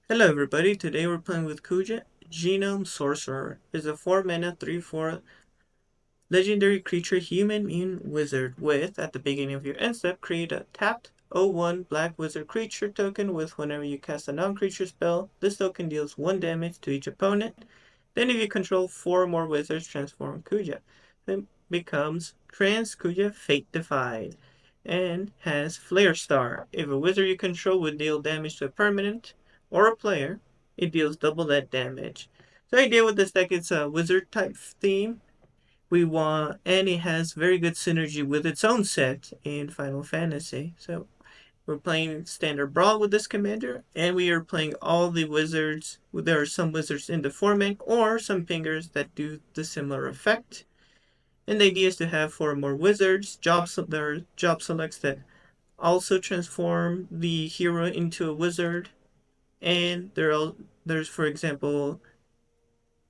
Hello everybody, today we're playing with Kuja. Genome Sorcerer is a 4 mana 3/4 legendary creature human mutant wizard with, at the beginning of your end step, create a tapped 0/1 black wizard creature token with whenever you cast a non-creature spell, this token deals 1 damage to each opponent. Then if you control 4 or more wizards, transform Kuja. Then becomes Trans Kuja Fate Defied and has Flare Star. If a wizard you control would deal damage to a permanent or a player, it deals double that damage. So the idea with this deck, it's a wizard type theme. And it has very good synergy with its own set in Final Fantasy. So we're playing standard Brawl with this commander, and we are playing all the wizards. There are some wizards in the format, or some pingers that do the similar effect. And the idea is to have 4 more wizards. There are job selects that also transform the hero into a wizard. And there's, for example,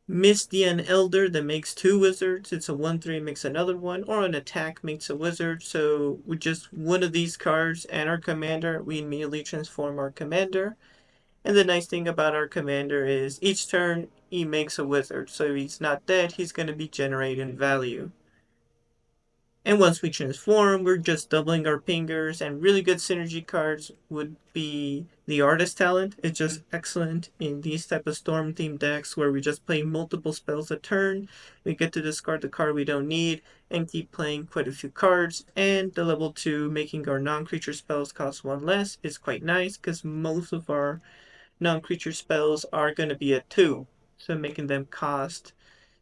Misty and Elder that makes 2 wizards. It's a 1/3 makes another one, or an attack makes a wizard. So with just one of these cards and our commander, we immediately transform our commander. And the nice thing about our commander is each turn he makes a wizard. So if he's not dead, he's going to be generating value. And once we transform, we're just doubling our pingers, and really good synergy cards would be the Artist Talent. It's just excellent in these type of Storm themed decks where we just play multiple spells a turn. We get to discard the card we don't need and keep playing quite a few cards. And the level 2, making our non-creature spells cost 1 less, is quite nice because most of our non-creature spells are going to be at 2. So making them cost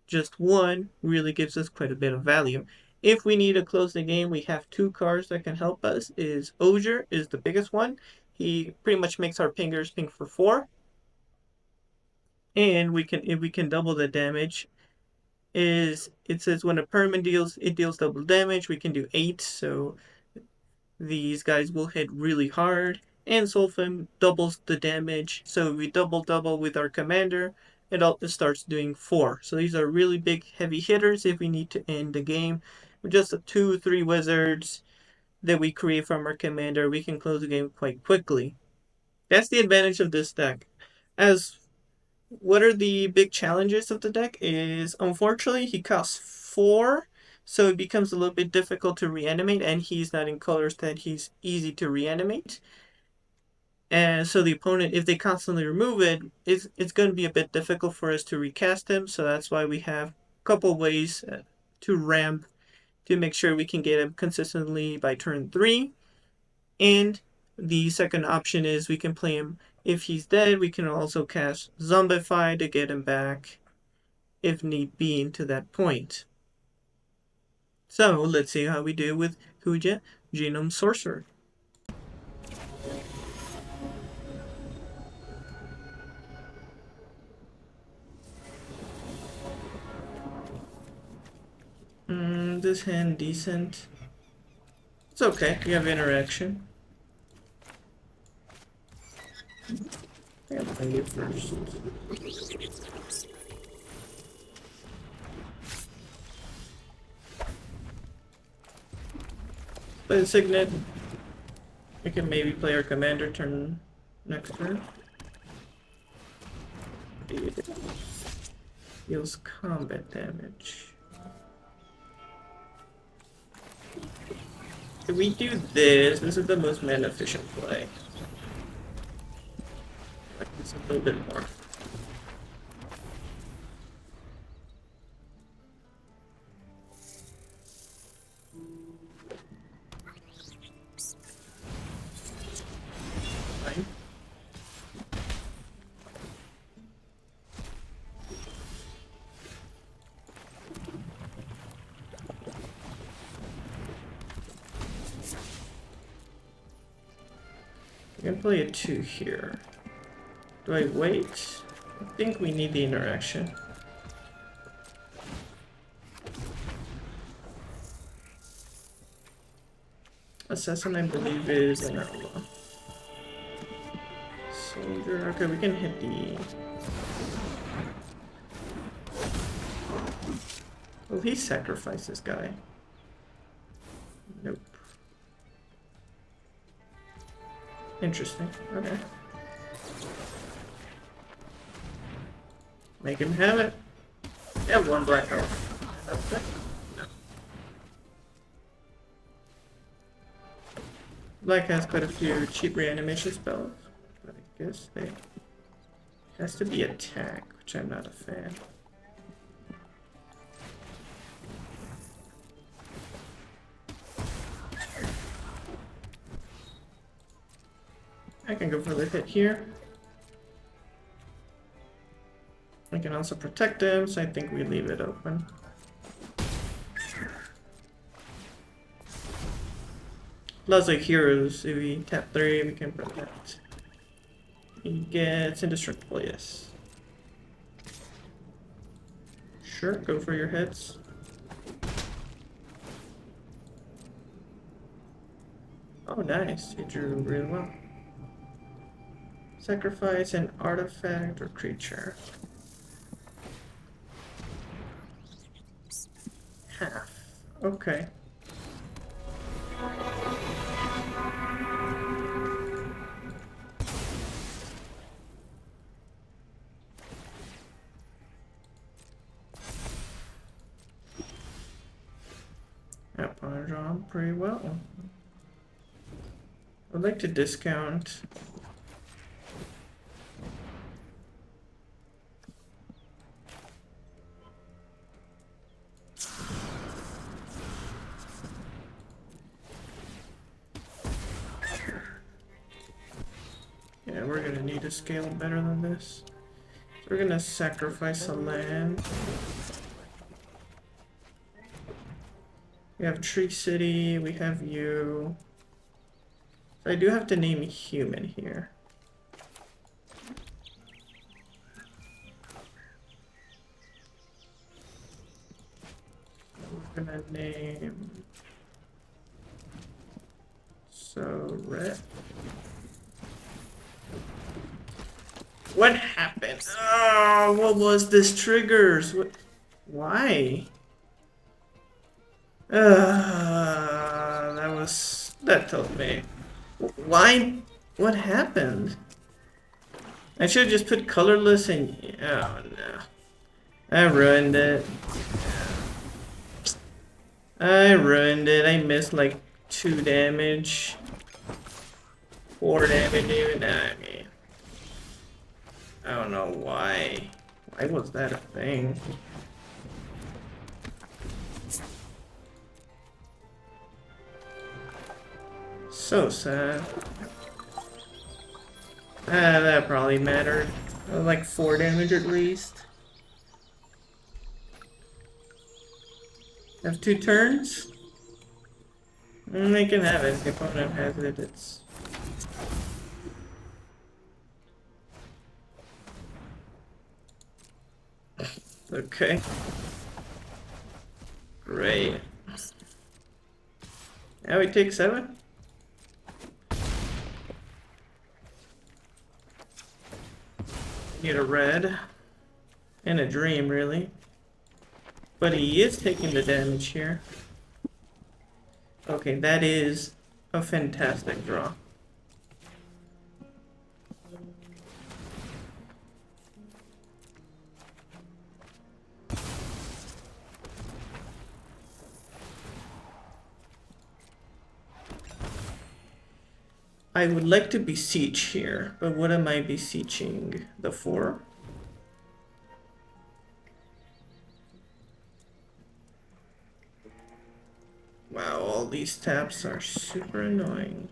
just 1 really gives us quite a bit of value. If we need to close the game, we have 2 cards that can help us. Ogier is the biggest one. He pretty much makes our pingers ping for 4. And if we can double the damage, it says when a permanent deals double damage. We can do 8, so these guys will hit really hard. And Solfim doubles the damage, so if we double with our commander, it starts doing 4. So these are really big heavy hitters if we need to end the game. With just 2-3 wizards that we create from our commander, we can close the game quite quickly. That's the advantage of this deck. As what are the big challenges of the deck is, unfortunately, he costs 4, so it becomes a little bit difficult to reanimate, and he's not in colors that he's easy to reanimate. And so the opponent, if they constantly remove it's going to be a bit difficult for us to recast him, so that's why we have a couple ways to ramp to make sure we can get him consistently by turn 3. And the second option is we can play him. If he's dead, we can also cast Zombify to get him back if need be into that point. So let's see how we do with Kuja, Genome Sorcerer. This hand decent. It's okay, we have interaction. I gotta play it first. Play the Signet. We can maybe play our commander turn next turn. It deals combat damage. If we do this is the most mana efficient play. Like it's a little bit more. Fine. I can play a 2 here. Do I wait? I think we need the interaction. Assassin, I believe, is an outlaw. Soldier. Okay, we can hit the. Will he sacrifice this guy? Nope. Interesting. Okay. Make him have it. Yeah, one black hole. That's it. Black has quite a few cheap reanimation spells, but I guess they has to be attack, which I'm not a fan. I can go for the hit here. I can also protect them, so I think we leave it open. Plus, like heroes, if we tap 3, we can protect. He gets indestructible, yes. Sure, go for your hits. Oh, nice. You drew really well. Sacrifice an artifact or creature. Half. Okay. That pawn drawn pretty well. I'd like to discount. Yeah, we're gonna need to scale better than this. So we're gonna sacrifice a land. We have Tree City, we have you. So I do have to name human here. We're gonna name... So, red. What happened? Oh, what was this triggers? What? Why? That told me. Why? What happened? I should have just put colorless and... Oh no. I ruined it. I ruined it. I missed like 2 damage. 4 damage even. I mean... I don't know why. Why was that a thing? So sad. That probably mattered. Like 4 damage at least. Have 2 turns? They can have it. If the opponent has it, it's... Okay. Great. Now we take 7. Need a red. And a dream, really. But he is taking the damage here. Okay, that is a fantastic draw. I would like to beseech here, but what am I beseeching? The 4? Wow, all these taps are super annoying.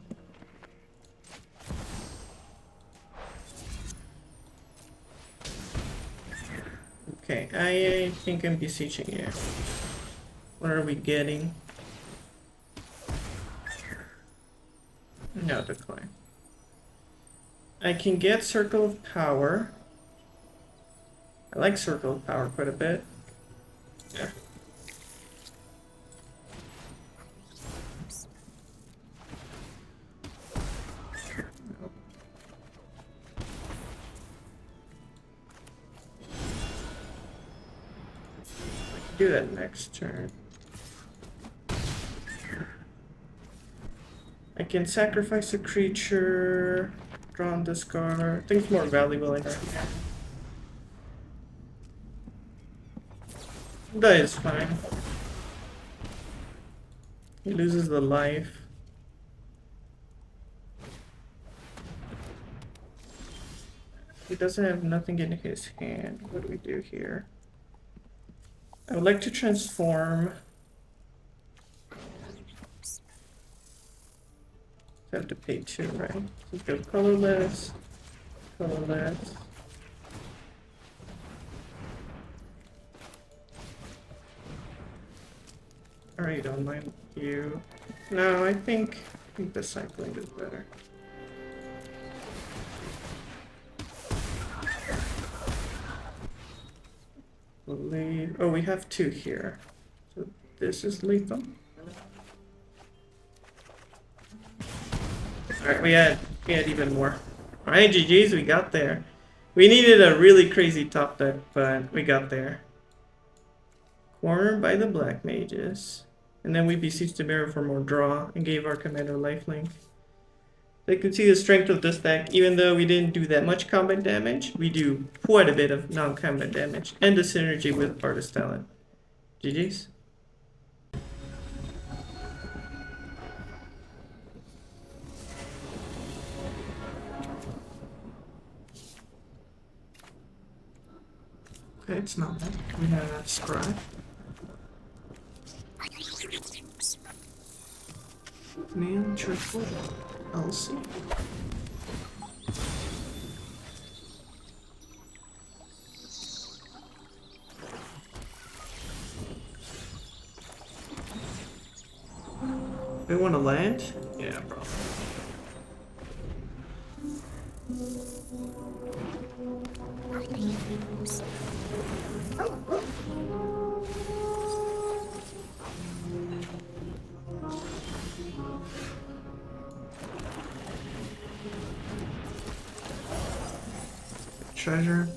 Okay, I think I'm beseeching here. What are we getting? No, decline. I can get Circle of Power. I like Circle of Power quite a bit. Yeah. Do that next turn. I can sacrifice a creature, draw and discard. I think it's more valuable in here. That is fine. He loses the life. He doesn't have nothing in his hand. What do we do here? I would like to transform. I have to pay 2, right? So go colorless, colorless. Alright, don't mind you. No, I think the cycling is better. Oh, we have 2 here. So this is lethal. Alright, we had even more. Alright, GG's, we got there. We needed a really crazy top deck, but we got there. Cornered by the black mages. And then we beseeched the mirror for more draw and gave our commander lifelink. So you can see the strength of this deck. Even though we didn't do that much combat damage, we do quite a bit of non-combat damage. And the synergy with Artist Talent. GG's. Okay, it's not bad. We have a Scribe. Man, triple. Elsie. They want to land? Yeah, probably. Treasure.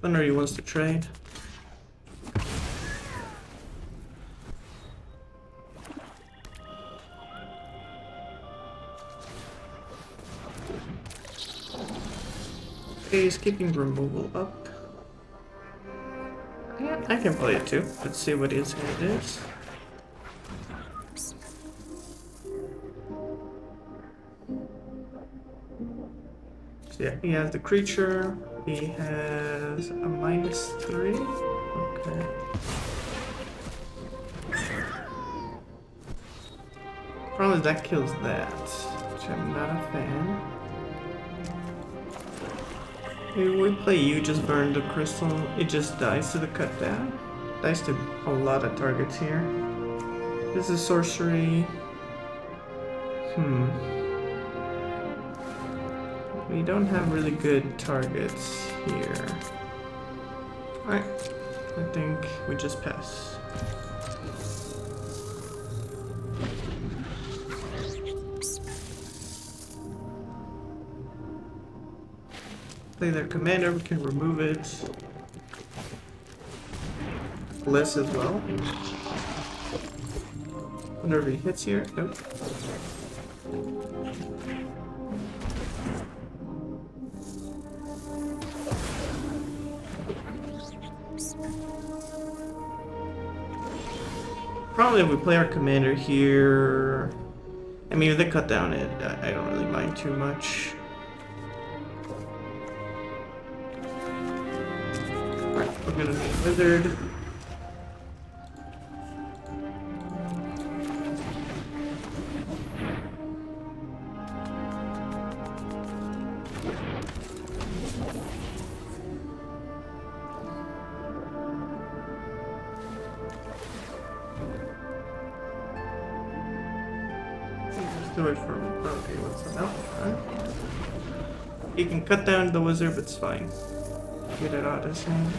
Thunder, he wants to trade. Okay, he's keeping removal up. Yeah, I can play it too. Let's see what his hand is. So yeah, he has the creature. He has a -3. Okay. Problem is that kills that, which I'm not a fan. Maybe we play you, just burn the crystal. It just dies to the cut down. Dies to a lot of targets here. This is sorcery. We don't have really good targets here. Alright, I think we just pass. Play their commander, we can remove it. Bliss as well. Wonder if he hits here. Nope. Probably if we play our commander here. I mean, if they cut down it, I don't really mind too much. Alright, we're gonna be wizard. Do it for okay, what's that? Alright. You can cut down the wizard, but it's fine. Get it out of his hand.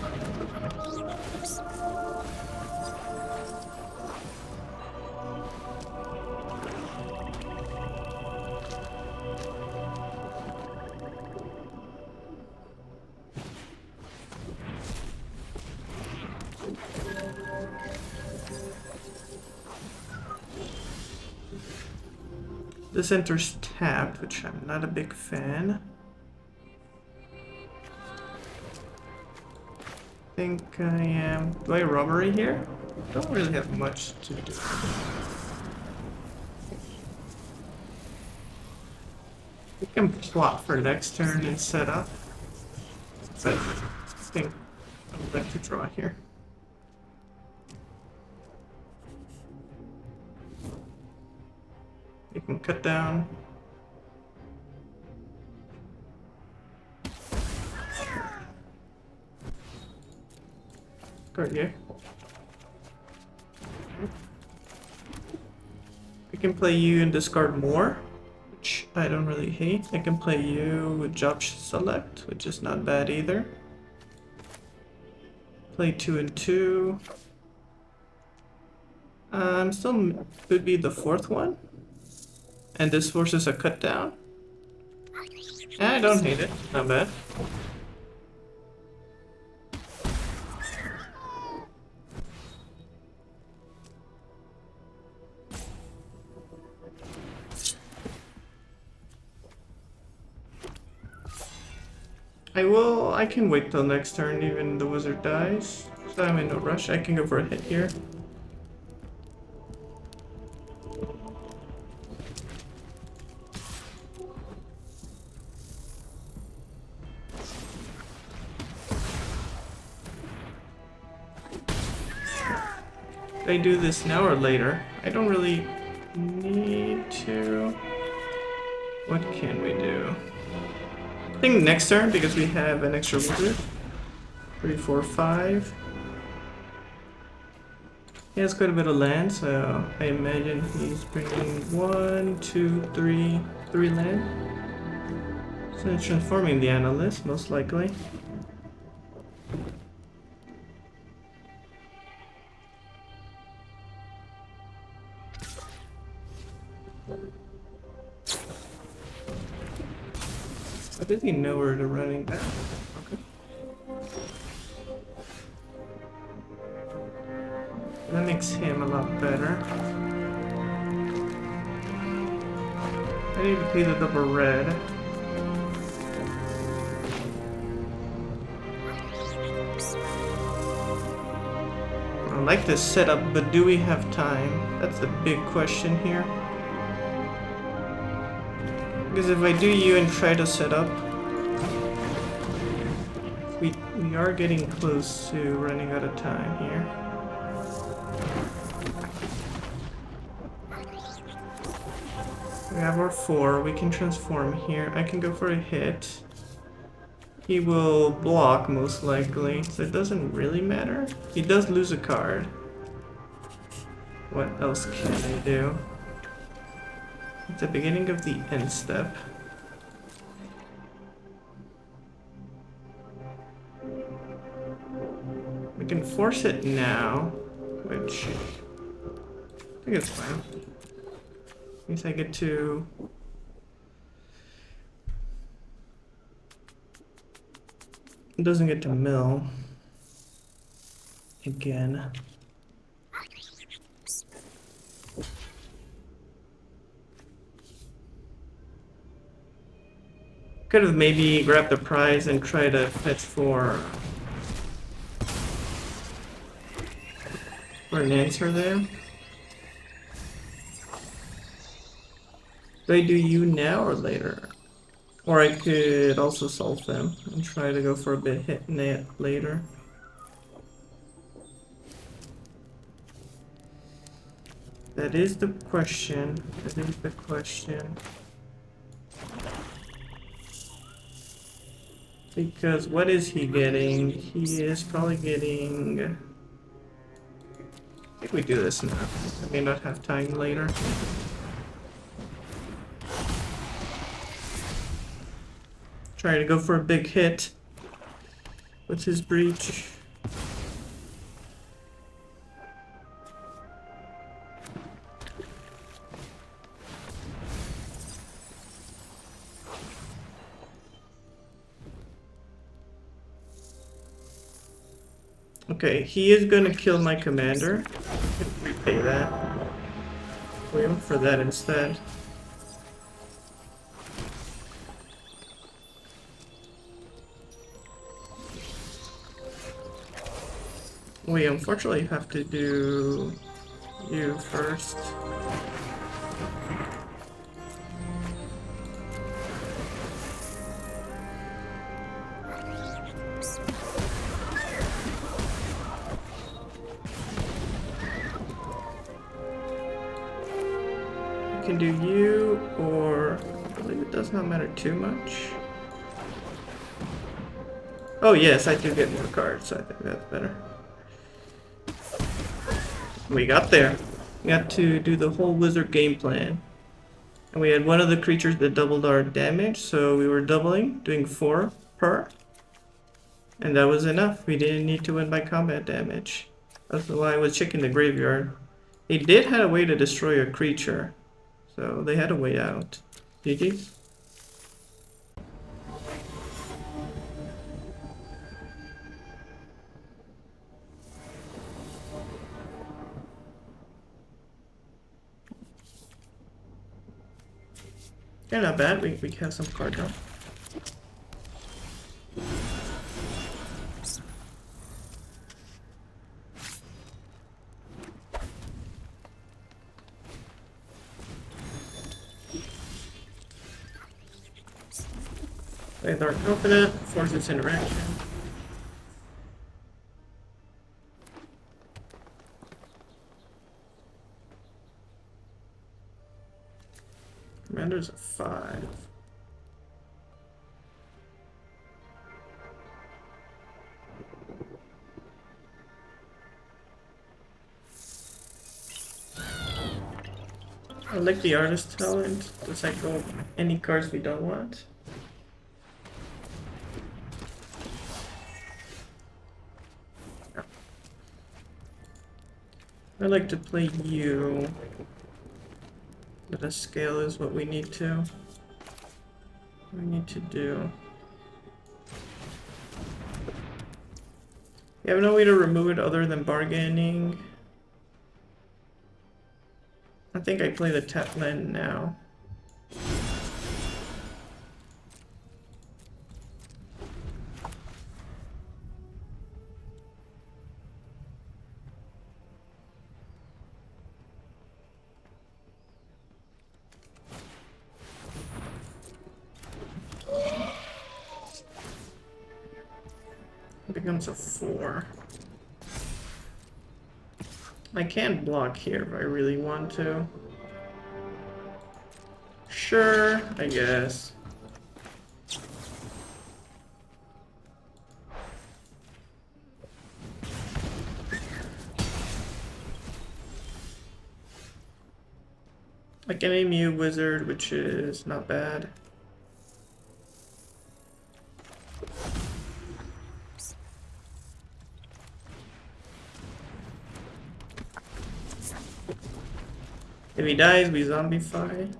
This enters tapped, which I'm not a big fan. think I am. Do I robbery here? Don't really have much to do. We can plot for next turn and set up. But I think I would like to draw here. You can cut down. Go here. I can play you and discard more, which I don't really hate. I can play you with job select, which is not bad either. Play 2 and 2. Still could be the fourth one. And this forces a cut down. I don't hate it, not bad. I can wait till next turn, even the wizard dies. So I'm in no rush, I can go for a hit here. Do I do this now or later? I don't really need to. What can we do? I think next turn, because we have an extra wizard. 3, 4, 5. He has quite a bit of land, so I imagine he's bringing 1, 2, 3, 3 land. So he's transforming the analyst, most likely. But does he know where to running back? Okay. That makes him a lot better. I need to pay the double red. I like this setup, but do we have time? That's the big question here. Because if I do you and try to set up, we are getting close to running out of time here. We have our 4, we can transform here. I can go for a hit. He will block most likely, so it doesn't really matter. He does lose a card. What else can I do? At the beginning of the end step. We can force it now, which I think it's fine. Means I get to it doesn't get to mill again. Could have maybe grabbed the prize and tried to fetch for an answer there. Do I do you now or later? Or I could also solve them and try to go for a bit hit net later. That is the question. That is the question. Because what is he getting? He is probably getting... I think we do this now. I may not have time later. Try to go for a big hit with his breach. Okay, he is gonna kill my commander. I can repay that. We went for that instead. We unfortunately have to do you first. You can do you, or I believe it does not matter too much. Oh yes, I do get more cards, so I think that's better. We got there. We got to do the whole wizard game plan. And we had one of the creatures that doubled our damage, so we were doubling, doing 4 per. And that was enough. We didn't need to win by combat damage. That's why I was checking the graveyard. They did have a way to destroy a creature, so they had a way out. GG's. Yeah, not bad. We have some card draw. Play Dark Confidant, force its interaction. Commander's a 5. I like the artist talent. Does that go any cards we don't want? I like to play you. But a scale is what we need to. Do. You have no way to remove it other than bargaining. I think I play the tap land now. It becomes a 4. I can block here if I really want to. Sure, I guess. I can aim you wizard, which is not bad. If he dies, we zombify.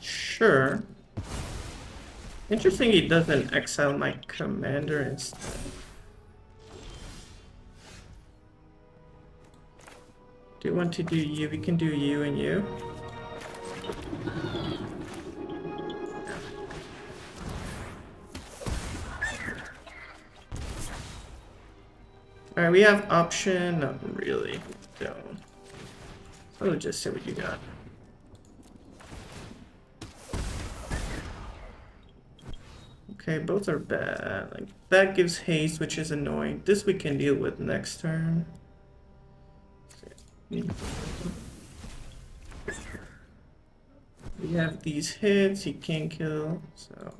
Sure. Interesting he doesn't exile my commander instead. Do you want to do you? We can do you and you. Alright, we have option. Not really. Don't. I'll just say what you got. Okay, both are bad. Like that gives haste, which is annoying. This we can deal with next turn. We have these hits. He can't kill, so.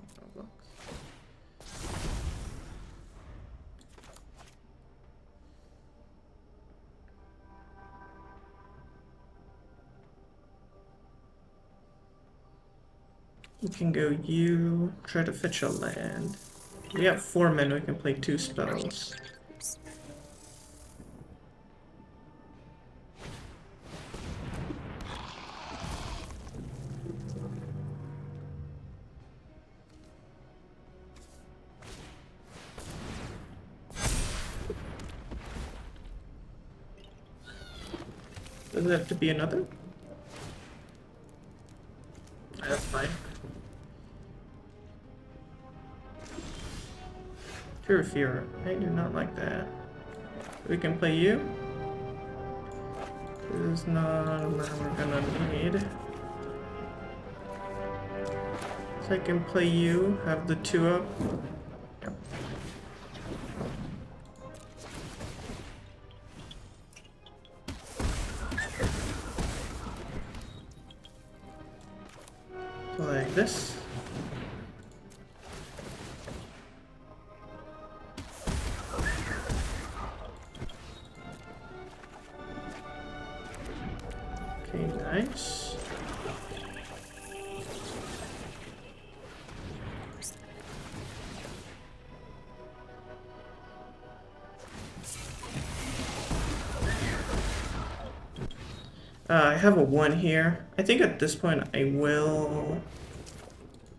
We can go you, try to fetch a land. We have 4 men, we can play 2 spells. Does it have to be another? That's fine. Pure fear. I do not like that. We can play you. This is not what we're gonna need. So I can play you, have the 2 up. Yep. So like this. Okay, nice. I have a 1 here. I think at this point I will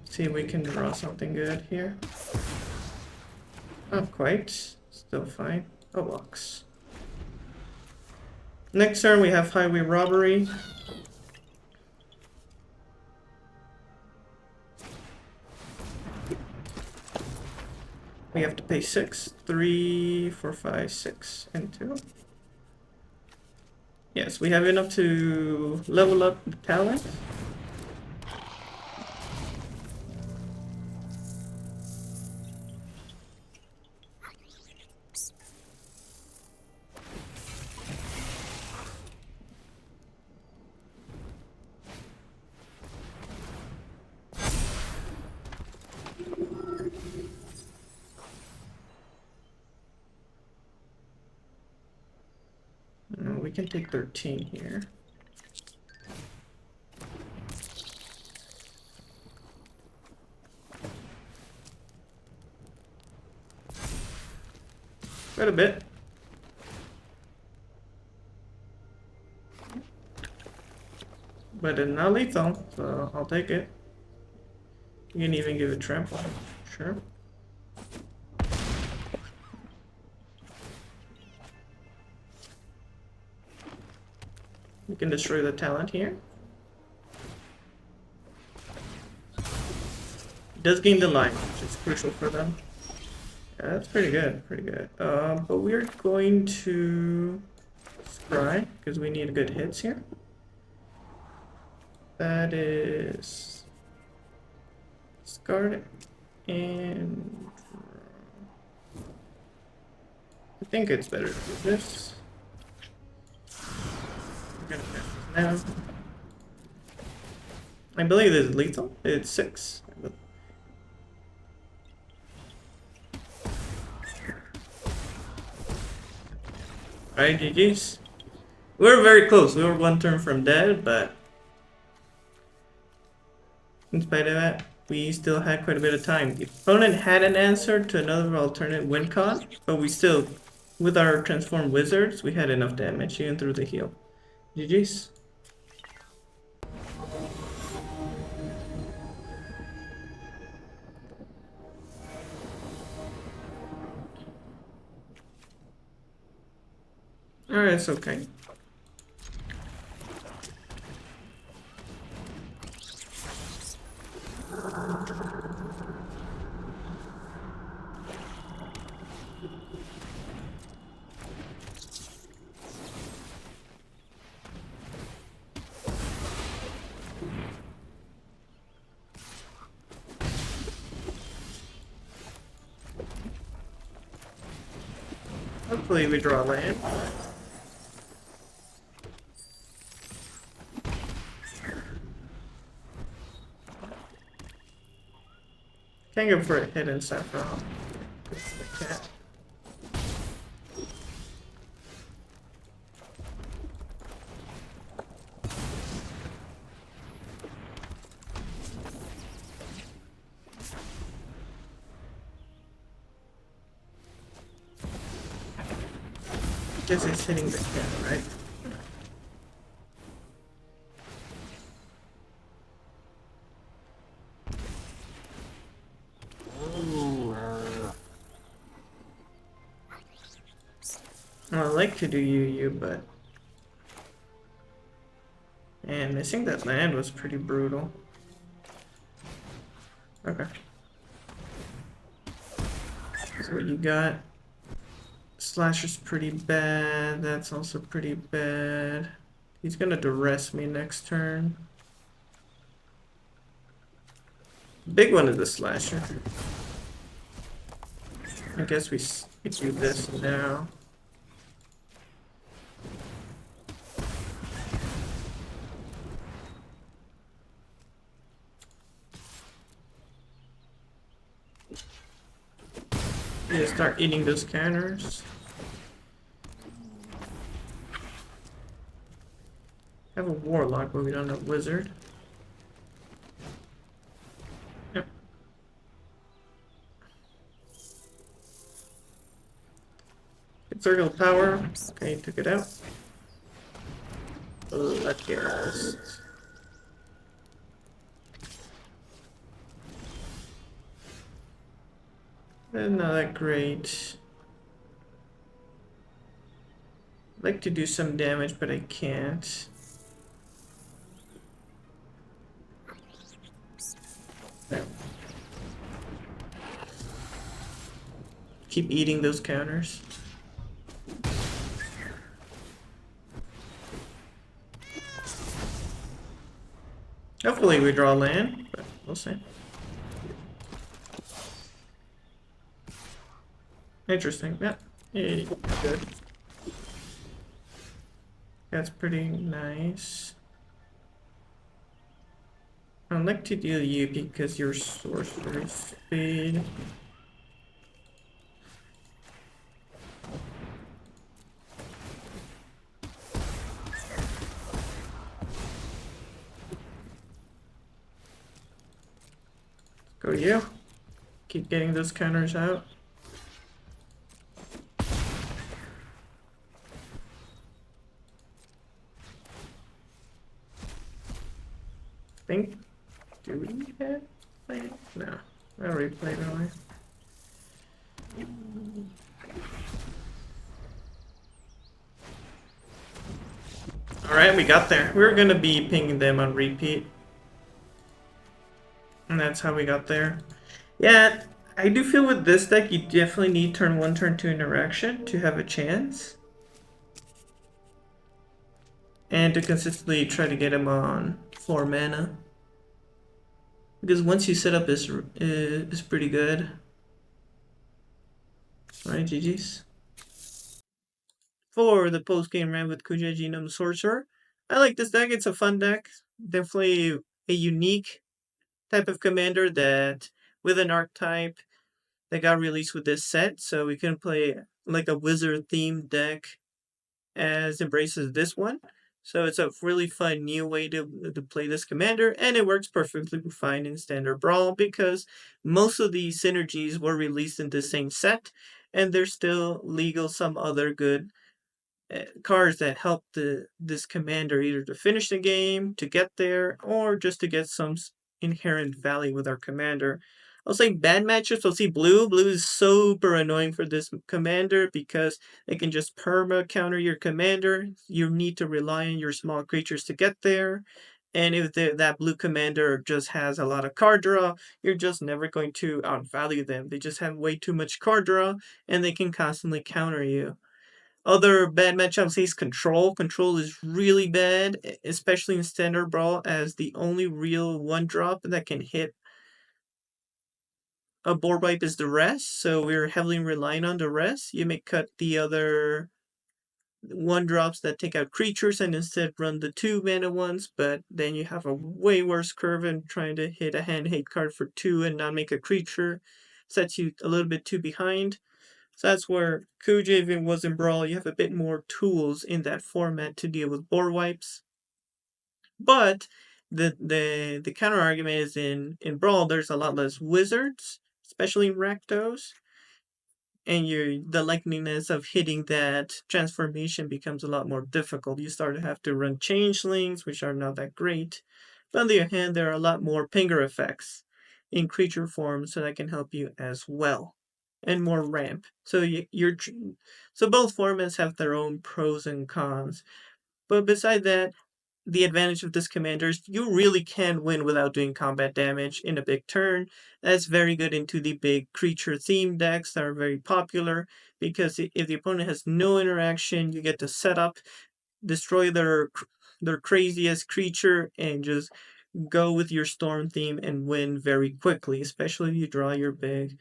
see if we can draw something good here. Not quite. Still fine. A box. Next turn we have highway robbery. We have to pay 6, 3, 4, 5, 6, and 2. Yes, we have enough to level up the talent. We can take 13 here. Quite a bit. But it's not lethal, so I'll take it. You can even give it trample. Sure. We can destroy the talent here. It does gain the line, which is crucial for them. Yeah, that's pretty good, pretty good. But we're going to scry, because we need good hits here. That is discard and I think it's better to do this. We're gonna pass this now. I believe this is lethal. It's 6. Alright, GG's. We were very close. We were 1 turn from dead, but in spite of that, we still had quite a bit of time. The opponent had an answer to another alternate win con, but we still, with our transformed wizards, we had enough damage even through the heal. GG's. Alright, it's okay. Hopefully we draw land. Can't go for a hidden Sephitorth. I can't. Guess it's hitting the can, right? I like to do you, but And missing that land was pretty brutal. Okay. So what you got? Slasher's pretty bad. That's also pretty bad. He's gonna duress me next turn. Big one is the Slasher. I guess we do this now. Yeah, start eating those counters. Have a Warlock, but we don't have Wizard. Yep. Circle of Power. Okay, took it out. Lucky us. Not that great. I'd like to do some damage, but I can't. No. Keep eating those counters. Hopefully we draw land, but we'll see. Interesting. Yeah, good. That's pretty nice. I'd like to deal you because your sorcerer speed. Go you. Keep getting those counters out. Think. Do we have land? No. I already played it away. Alright, we got there. We were gonna be pinging them on repeat. And that's how we got there. Yeah, I do feel with this deck you definitely need turn 1, turn 2 interaction to have a chance. And to consistently try to get him on 4 mana. Because once you set up is pretty good. Alright, GG's. For the post-game rant with Kuja Genome Sorcerer. I like this deck, it's a fun deck. Definitely a unique type of commander that with an archetype that got released with this set, so we can play like a wizard themed deck as embraces this one. So it's a really fun new way to play this commander, and it works perfectly fine in standard Brawl because most of the synergies were released in the same set, and there's still legal some other good cards that help this commander either to finish the game, to get there, or just to get some inherent value with our commander. I'll say bad matchups. I'll see blue. Blue is super annoying for this commander because they can just perma counter your commander. You need to rely on your small creatures to get there. And if that blue commander just has a lot of card draw, you're just never going to outvalue them. They just have way too much card draw, and they can constantly counter you. Other bad matchups is Control. Control is really bad, especially in Standard Brawl, as the only real one drop that can hit a board wipe is the rest, so we're heavily relying on the rest. You may cut the other one drops that take out creatures and instead run the 2 mana ones, but then you have a way worse curve in trying to hit a hand hate card for 2 and not make a creature. Sets you a little bit too behind. So that's where Kuja, even was in Brawl, you have a bit more tools in that format to deal with board wipes. But the counter argument is in Brawl, there's a lot less wizards, especially in Rakdos. And the likeliness of hitting that transformation becomes a lot more difficult. You start to have to run changelings, which are not that great. But on the other hand, there are a lot more pinger effects in creature form, so that can help you as well, and more ramp. So so both formats have their own pros and cons. But beside that, the advantage of this commander is you really can win without doing combat damage in a big turn. That's very good into the big creature theme decks that are very popular, because if the opponent has no interaction, you get to set up, destroy their craziest creature, and just go with your storm theme and win very quickly, especially if you draw your big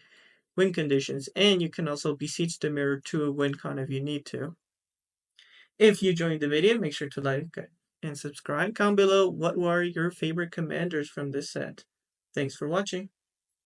win conditions. And you can also beseech the mirror to a win con if you need to. If you enjoyed the video, make sure to like and subscribe. Comment below what were your favorite commanders from this set. Thanks for watching.